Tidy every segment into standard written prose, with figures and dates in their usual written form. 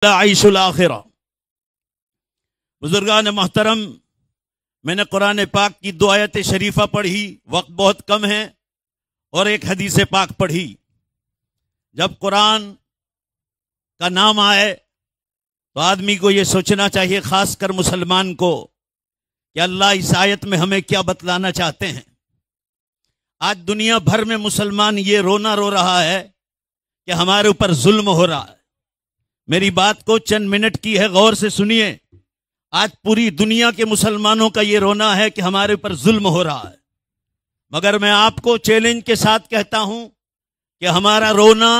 عیش الآخرہ۔ بزرگان محترم، میں نے قرآن پاک کی 2 آیت شریفہ پڑھی، وقت بہت کم ہے، اور ایک حدیث پاک پڑھی۔ جب قرآن کا نام آئے تو آدمی کو یہ سوچنا چاہیے، خاص کر مسلمان کو، کہ اللہ اس آیت میں ہمیں کیا بتلانا چاہتے ہیں۔ آج دنیا بھر میں مسلمان یہ رونا رو رہا ہے کہ ہمارے اوپر ظلم ہو رہا ہے۔ میری بات کو چند منٹ کی ہے، غور سے سنیے۔ آج پوری دنیا کے مسلمانوں کا یہ رونا ہے کہ ہمارے اوپر ظلم ہو رہا ہے، مگر میں آپ کو چیلنج کے ساتھ کہتا ہوں کہ ہمارا رونا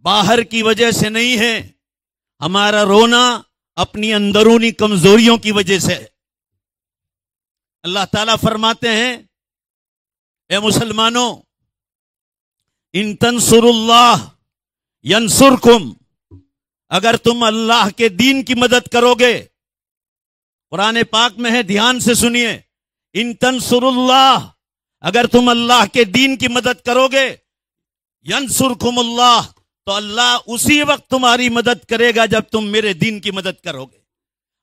باہر کی وجہ سے نہیں ہے، ہمارا رونا اپنی اندرونی کمزوریوں کی وجہ سے ہے۔ اللہ تعالیٰ فرماتے ہیں، اے مسلمانوں، ان تنصروا اللہ ینصرکم، اگر تم اللہ کے دین کی مدد کرو گے، قرآن پاک میں ہے، دھیان سے سنیے، ان تنصروا اللہ، اگر تم اللہ کے دین کی مدد کرو گے، ینصرکم اللہ، تو اللہ اسی وقت تمہاری مدد کرے گا جب تم میرے دین کی مدد کرو گے۔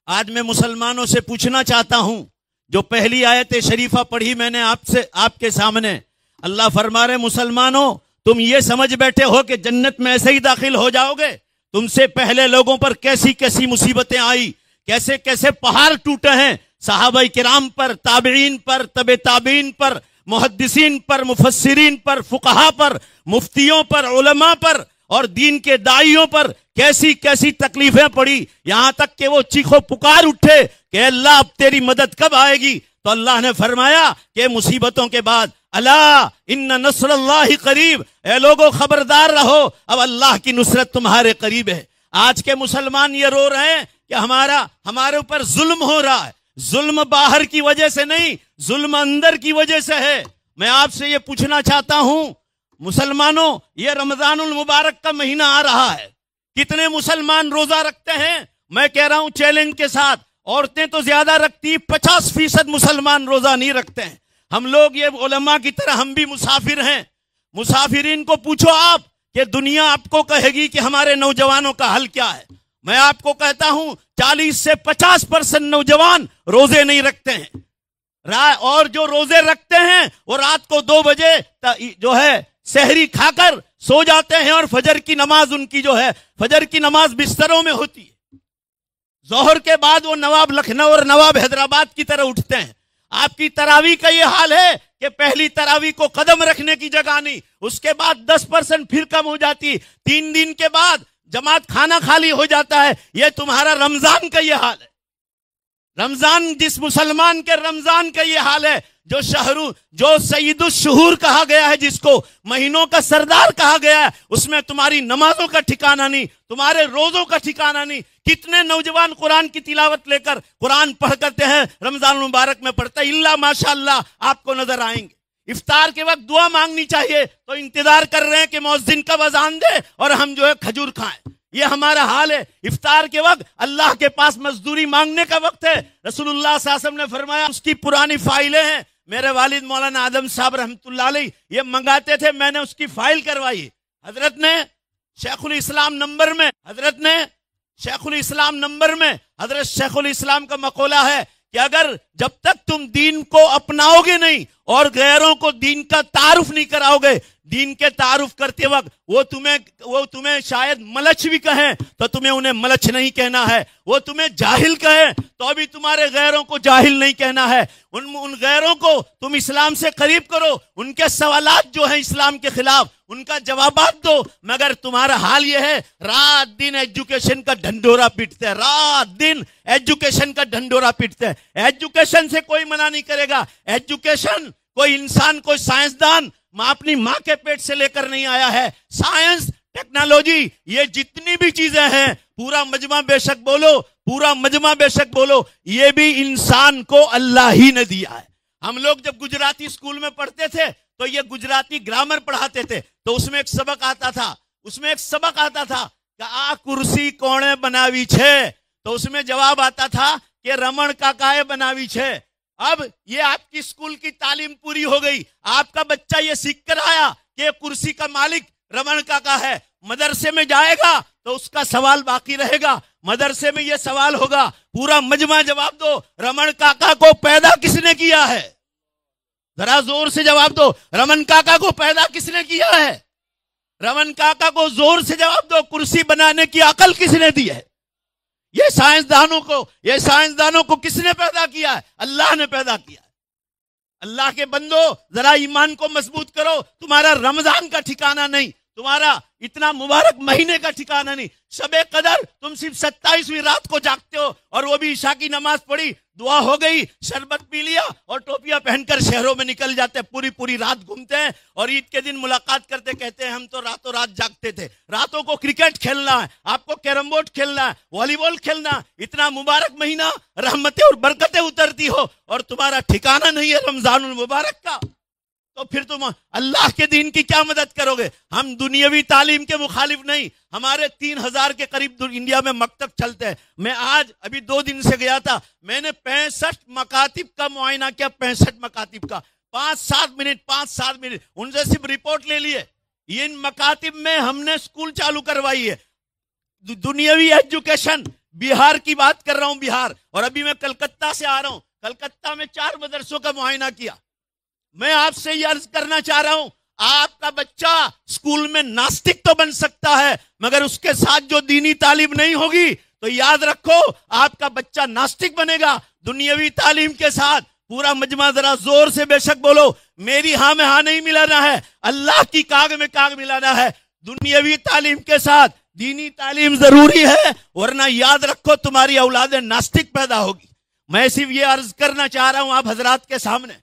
آج میں مسلمانوں سے پوچھنا چاہتا ہوں، جو پہلی آیت شریفہ پڑھی میں نے آپ کے سامنے، اللہ فرما رہے مسلمانوں، تم یہ سمجھ بیٹھے ہو کہ جنت میں ایسے ہی داخل ہو جاؤ گے؟ تم سے پہلے لوگوں پر کیسی کیسی مصیبتیں آئی، کیسے کیسے پہاڑ ٹوٹے ہیں، صحابہ کرام پر، تابعین پر، تبع تابعین پر، محدثین پر، مفسرین پر، فقہا پر، مفتیوں پر، علماء پر اور دین کے داعیوں پر کیسی کیسی تکلیفیں پڑی، یہاں تک کہ وہ چیخو پکار اٹھے کہ اللہ اب تیری مدد کب آئے گی؟ تو اللہ نے فرمایا کہ مصیبتوں کے بعد الا ان نصر اللہ قریب، اے لوگوں خبردار رہو، اب اللہ کی نصرت تمہارے قریب ہے۔ آج کے مسلمان یہ رو رہے ہیں کہ ہمارے اوپر ظلم ہو رہا ہے۔ ظلم باہر کی وجہ سے نہیں، ظلم اندر کی وجہ سے ہے۔ میں آپ سے یہ پوچھنا چاہتا ہوں مسلمانوں، یہ رمضان المبارک کا مہینہ آ رہا ہے، کتنے مسلمان روزہ رکھتے ہیں؟ میں کہہ رہا ہوں چیلنج کے ساتھ، عورتیں تو زیادہ رکھتی، 50% مسلمان روزہ نہیں رکھتے ہیں۔ ہم لوگ یہ علماء کی طرح ہم بھی مسافر ہیں۔ مسافرین کو پوچھو آپ کہ دنیا آپ کو کہے گی کہ ہمارے نوجوانوں کا حل کیا ہے؟ میں آپ کو کہتا ہوں 40 سے 50% نوجوان روزے نہیں رکھتے ہیں، اور جو روزے رکھتے ہیں وہ رات کو 2 بجے جو ہے سحری کھا کر سو جاتے ہیں، اور فجر کی نماز ان کی جو ہے فجر کی نماز بستروں میں ہوتی ہے۔ ظہر کے بعد وہ نواب لکھنؤ اور نواب حیدرآباد کی طرح اٹھتے ہیں۔ آپ کی تراویح کا یہ حال ہے کہ پہلی تراویح کو قدم رکھنے کی جگہ نہیں، اس کے بعد 10% پھر کم ہو جاتی، 3 دن کے بعد جماعت کھانا خالی ہو جاتا ہے۔ یہ تمہارا رمضان کا یہ حال ہے۔ رمضان، جس مسلمان کے رمضان کا یہ حال ہے، جو سید الشہور کہا گیا ہے، جس کو مہینوں کا سردار کہا گیا ہے، اس میں تمہاری نمازوں کا ٹھکانہ نہیں، تمہارے روزوں کا ٹھکانہ نہیں۔ کتنے نوجوان قرآن کی تلاوت لے کر قرآن پڑھ کرتے ہیں، رمضان المبارک میں پڑھتا ہے، اللہ ماشاءاللہ آپ کو نظر آئیں گے۔ افطار کے وقت دعا مانگنی چاہیے تو انتظار کر رہے ہیں کہ مؤذن کب اذان دے اور ہم جو ہے کھجور کھائیں۔ یہ ہمارا حال ہے۔ افطار کے وقت اللہ کے پاس مزدوری مانگنے کا وقت ہے۔ رسول اللہ صلی اللہ علیہ وسلم نے فرمایا، اس کی پرانی فائلیں ہیں، میرے والد مولانا آدم صاحب رحمۃ اللہ علیہ یہ منگاتے تھے، میں نے اس کی فائل کروائی۔ حضرت نے شیخ الاسلام نمبر میں حضرت شیخ الاسلام کا مقولہ ہے کہ اگر جب تک تم دین کو اپناؤ گے نہیں اور غیروں کو دین کا تعارف نہیں کراؤ گے، دین کے تعارف کرتے وقت وہ تمہیں شاید ملچ بھی کہیں تو تمہیں انہیں ملچ نہیں کہنا ہے، وہ تمہیں جاہل کہیں تو ابھی تمہارے غیروں کو جاہل نہیں کہنا ہے۔ ان غیروں کو تم اسلام سے قریب کرو، ان کے سوالات جو ہیں اسلام کے خلاف ان کا جوابات دو، مگر تمہارا حال یہ ہے رات دن ایجوکیشن کا ڈھنڈورا پیٹتے ہیں، رات دن ایجوکیشن کا ڈھنڈورا پیٹتے ہیں۔ ایجوکیشن سے کوئی منع نہیں کرے گا، ایجوکیشن کوئی انسان، کوئی سائنسدان اپنی ماں کے پیٹ سے لے کر نہیں آیا ہے۔ سائنس، ٹیکنالوجی، یہ جتنی بھی چیزیں ہیں، پورا مجمع بے شک بولو، یہ بھی انسان کو اللہ ہی نے دیا ہے۔ ہم لوگ جب گجراتی اسکول میں پڑھتے تھے تو یہ گجراتی گرامر پڑھاتے تھے، تو اس میں ایک سبق آتا تھا کہ آ کرسی کونے بناوی چھے، تو اس میں جواب آتا تھا کہ رمن کاکائے بناوی چھے۔ اب یہ آپ کی اسکول کی تعلیم پوری ہو گئی، آپ کا بچہ یہ سیکھ کر آیا کہ کرسی کا مالک رمن کاکا ہے، مدرسے میں جائے گا تو اس کا سوال باقی رہے گا. مدرسے میں یہ سوال ہوگا, پورا مجمع جواب دو, رمن کاکا کو پیدا کس نے کیا ہے؟ ذرا زور سے جواب دو, رمن کاکا کو پیدا کس نے کیا ہے؟ رمن کاکا کو زور سے جواب دو, کرسی بنانے کی عقل کس نے دی ہے؟ یہ سائنسدانوں کو کس نے پیدا کیا ہے؟ اللہ نے پیدا کیا ہے. اللہ کے بندو, ذرا ایمان کو مضبوط کرو. تمہارا رمضان کا ٹھکانہ نہیں, تمہارا اتنا مبارک مہینے کا ٹھکانہ نہیں. شب قدر تم صرف 27ویں رات کو جاگتے ہو, اور وہ بھی عشاء کی نماز پڑھی, دعا ہو گئی, شربت پی لیا, اور ٹوپیاں پہن کر شہروں میں نکل جاتے ہیں, پوری رات گھومتے ہیں, اور عید کے دن ملاقات کرتے کہتے ہیں ہم تو راتوں رات جاگتے تھے. راتوں کو کرکٹ کھیلنا ہے, آپ کو کیرم بورڈ کھیلنا ہے, والی بال کھیلنا, اتنا مبارک مہینہ, رحمتیں اور برکتیں اترتی ہو, اور تمہارا ٹھکانہ نہیں ہے رمضان المبارک کا. تو پھر تم اللہ کے دین کی کیا مدد کرو گے؟ ہم دنیاوی تعلیم کے مخالف نہیں. ہمارے 3000 کے قریب انڈیا میں مکتب چلتے ہیں. میں آج ابھی 2 دن سے گیا تھا, میں نے 65 مکاتب کا معائنہ کیا. 65 مکاتب کا 5-7 منٹ ان سے صرف رپورٹ لے لیے. ان مکاتب میں ہم نے سکول چالو کروائی ہے, دنیاوی ایجوکیشن. بہار کی بات کر رہا ہوں, بہار. اور ابھی میں کلکتہ سے آ رہا ہوں, کلکتہ میں 4 مدرسوں کا معائنہ کیا. میں آپ سے یہ عرض کرنا چاہ رہا ہوں, آپ کا بچہ اسکول میں ناستک تو بن سکتا ہے, مگر اس کے ساتھ جو دینی تعلیم نہیں ہوگی تو یاد رکھو آپ کا بچہ ناستک بنے گا. دنیاوی تعلیم کے ساتھ پورا مجمع ذرا زور سے بے شک بولو, میری ہاں میں ہاں نہیں ملانا ہے, اللہ کی کاغ میں کاغ ملانا ہے. دنیاوی تعلیم کے ساتھ دینی تعلیم ضروری ہے, ورنہ یاد رکھو تمہاری اولاد ناستک پیدا ہوگی. میں صرف یہ عرض کرنا چاہ رہا ہوں آپ حضرات کے سامنے,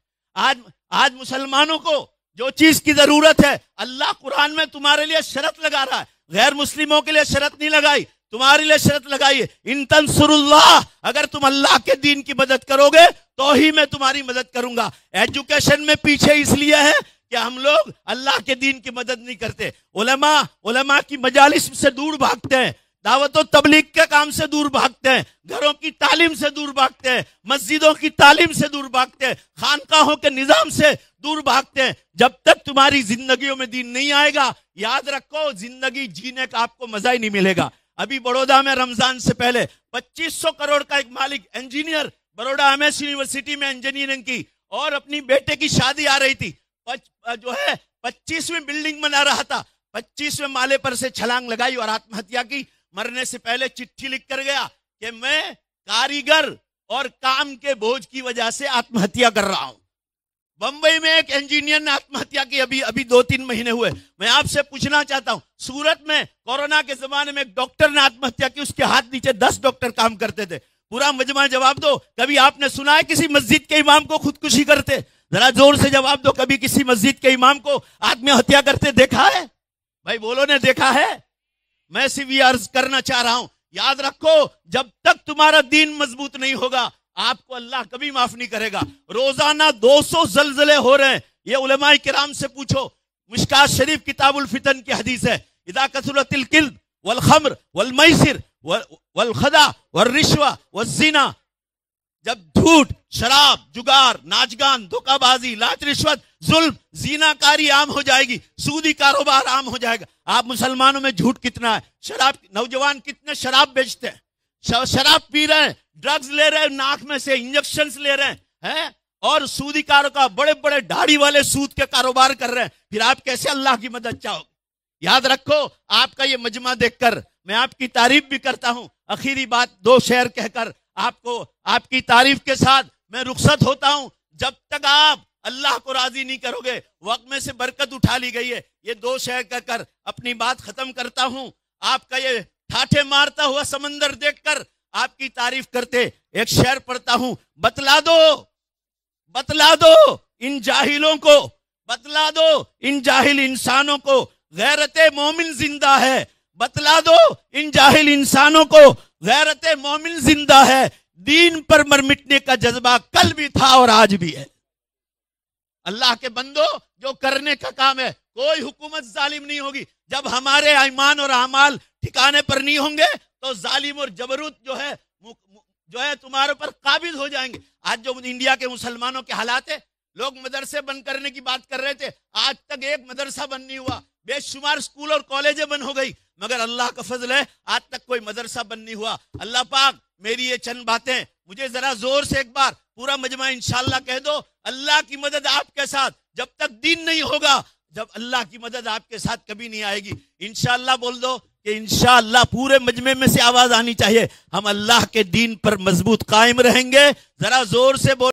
آج مسلمانوں کو جو چیز کی ضرورت ہے, اللہ قرآن میں تمہارے لیے شرط لگا رہا ہے. غیر مسلموں کے لیے شرط نہیں لگائی, تمہارے لیے شرط لگائی ہے. ان تنصر اللہ, اگر تم اللہ کے دین کی مدد کرو گے تو ہی میں تمہاری مدد کروں گا. ایجوکیشن میں پیچھے اس لیے ہے کہ ہم لوگ اللہ کے دین کی مدد نہیں کرتے. علماء کی مجالس سے دور بھاگتے ہیں, دعوت و تبلیغ کے کام سے دور بھاگتے ہیں, گھروں کی تعلیم سے دور بھاگتے ہیں, مسجدوں کی تعلیم سے دور بھاگتے ہیں, خانقاہوں کے نظام سے دور بھاگتے ہیں. جب تک تمہاری زندگیوں میں دین نہیں آئے گا, یاد رکھو زندگی جینے کا آپ کو مزہ ہی نہیں ملے گا. ابھی بڑودا میں رمضان سے پہلے 2500 کروڑ کا ایک مالک انجینئر, بڑودا MS یونیورسٹی میں انجینئرنگ کی, اور اپنی بیٹے کی شادی آ رہی تھی, جو ہے 25ویں بلڈنگ بنا رہا تھا, 25ویں مالے پر سے چھلانگ لگائی اور آتم ہتیا کی. مرنے سے پہلے چٹھی لکھ کر گیا کہ میں کاریگر اور کام کے بوجھ کی وجہ سے آتم ہتیا کر رہا ہوں. بمبئی میں ایک انجینئر نے آتم ہتیا کی, ابھی 2-3 مہینے ہوئے. میں آپ سے پوچھنا چاہتا ہوں, سورت میں کورونا کے زمانے میں ایک ڈاکٹر نے آتم ہتیا کی, اس کے ہاتھ نیچے 10 ڈاکٹر کام کرتے تھے. پورا مجمع جواب دو, کبھی آپ نے سنا ہے کسی مسجد کے امام کو خودکشی کرتے؟ ذرا زور سے جواب دو, کبھی کسی مسجد کے امام کو آتم ہتیا کرتے دیکھا ہے؟ بھائی بولو نے دیکھا ہے؟ میں صرف یہ عرض کرنا چاہ رہا ہوں, یاد رکھو جب تک تمہارا دین مضبوط نہیں ہوگا آپ کو اللہ کبھی معاف نہیں کرے گا. روزانہ 200 زلزلے ہو رہے ہیں, یہ علماء کرام سے پوچھو. مشکات شریف کتاب الفتن کی حدیث ہے, اذا کثرت الکذب والخمر والمیسر والخدع والرشوہ والزنا, جب جھوٹ, شراب, جگار, ناچگان, دھوکہ بازی, لاچ, رشوت, ظلم, زینا کاری عام ہو جائے گی, سودی کاروبار عام ہو جائے گا. آپ مسلمانوں میں جھوٹ کتنا ہے, شراب, نوجوان کتنے شراب بیچتے ہیں, شراب پی رہے ہیں, ڈرگز لے رہے ہیں, ناک میں سے انجیکشنز لے رہے ہیں, اور سودی کا بڑے بڑے داڑھی والے سود کے کاروبار کر رہے ہیں. پھر آپ کیسے اللہ کی مدد چاہو گے؟ یاد رکھو آپ کا یہ مجمع دیکھ کر میں آپ کی تعریف بھی کرتا ہوں. آخری بات 2 شعر کہہ کر آپ کی تعریف کے ساتھ میں رخصت ہوتا ہوں. جب تک آپ اللہ کو راضی نہیں کرو گے, وقت میں سے برکت اٹھا لی گئی ہے. یہ 2 شعر کہہ کر اپنی بات ختم کرتا ہوں. آپ کا یہ ٹھاٹھے مارتا ہوا سمندر دیکھ کر آپ کی تعریف کرتے ایک شعر پڑھتا ہوں. بتلا دو ان جاہلوں کو, بتلا دو ان جاہل انسانوں کو, غیرت مومن زندہ ہے. بتلا دو ان جاہل انسانوں کو, غیرت مومن زندہ ہے. دین پر مر مٹنے کا جذبہ کل بھی تھا اور آج بھی ہے. اللہ کے بندو, جو کرنے کا کام ہے, کوئی حکومت ظالم نہیں ہوگی. جب ہمارے ایمان اور اعمال ٹھکانے پر نہیں ہوں گے تو ظالم اور جبروت جو ہے تمہارے پر قابض ہو جائیں گے. آج جو انڈیا کے مسلمانوں کے حالات ہیں, لوگ مدرسے بند کرنے کی بات کر رہے تھے, آج تک ایک مدرسہ بند نہیں ہوا. بے شمار سکول اور کالجیں بند ہو گئی، مگر اللہ کا فضل ہے آج تک کوئی مدرسہ بند نہیں ہوا۔ اللہ پاک میری یہ چند باتیں مجھے ذرا زور سے ایک بار پورا مجمع انشاءاللہ کہہ دو، اللہ کی مدد آپ کے ساتھ جب تک دین نہیں ہوگا، جب اللہ کی مدد آپ کے ساتھ کبھی نہیں آئے گی۔ انشاءاللہ بول دو کہ انشاءاللہ پورے مجمع میں سے آواز آنی چاہیے، ہم اللہ کے دین پر مضبوط قائم رہیں گے، ذرا زور سے بول